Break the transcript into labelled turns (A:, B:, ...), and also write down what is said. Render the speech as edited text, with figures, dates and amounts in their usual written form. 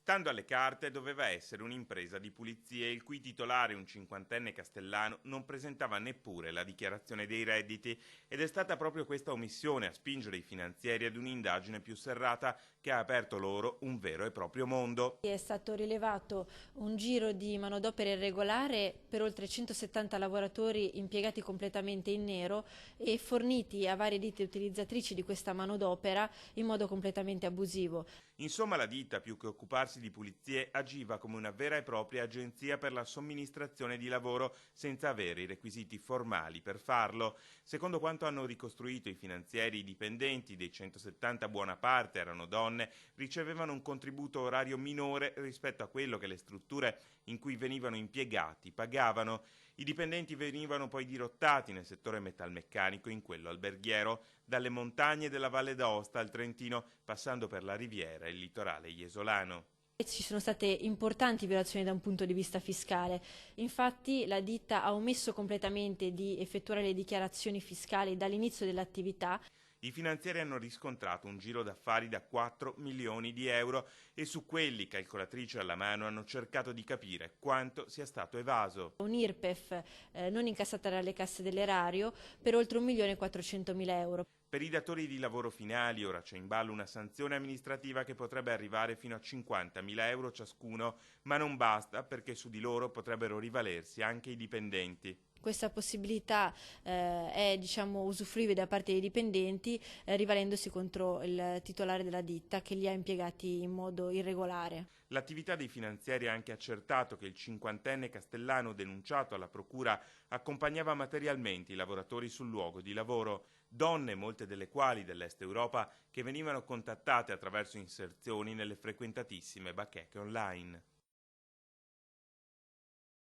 A: Stando alle carte doveva essere un'impresa di pulizie, il cui titolare, un cinquantenne castellano, non presentava neppure la dichiarazione dei redditi ed è stata proprio questa omissione a spingere i finanzieri ad un'indagine più serrata che ha aperto loro un vero e proprio mondo.
B: È stato rilevato un giro di manodopera irregolare per oltre 170 lavoratori impiegati completamente in nero e forniti a varie ditte utilizzatrici di questa manodopera in modo completamente abusivo.
A: Insomma, la ditta, più che occuparsi di pulizie, agiva come una vera e propria agenzia per la somministrazione di lavoro senza avere i requisiti formali per farlo. Secondo quanto hanno ricostruito i finanzieri, i dipendenti, dei 170 buona parte erano donne, ricevevano un contributo orario minore rispetto a quello che le strutture in cui venivano impiegati pagavano. I dipendenti venivano poi dirottati nel settore metalmeccanico e in quello alberghiero, dalle montagne della Valle d'Aosta al Trentino, passando per la Riviera e il litorale iesolano.
B: Ci sono state importanti violazioni da un punto di vista fiscale, infatti la ditta ha omesso completamente di effettuare le dichiarazioni fiscali dall'inizio dell'attività.
A: I finanzieri hanno riscontrato un giro d'affari da 4 milioni di euro e su quelli, calcolatrice alla mano, hanno cercato di capire quanto sia stato evaso.
B: Un IRPEF non incassata dalle casse dell'erario per oltre 1.400.000 euro.
A: Per i datori di lavoro finali ora c'è in ballo una sanzione amministrativa che potrebbe arrivare fino a 50.000 euro ciascuno, ma non basta perché su di loro potrebbero rivalersi anche i dipendenti.
B: Questa possibilità è usufruibile da parte dei dipendenti rivalendosi contro il titolare della ditta che li ha impiegati in modo irregolare.
A: L'attività dei finanzieri ha anche accertato che il cinquantenne castellano denunciato alla procura accompagnava materialmente i lavoratori sul luogo di lavoro, donne, molte delle quali dell'Est Europa, che venivano contattate attraverso inserzioni nelle frequentatissime bacheche online.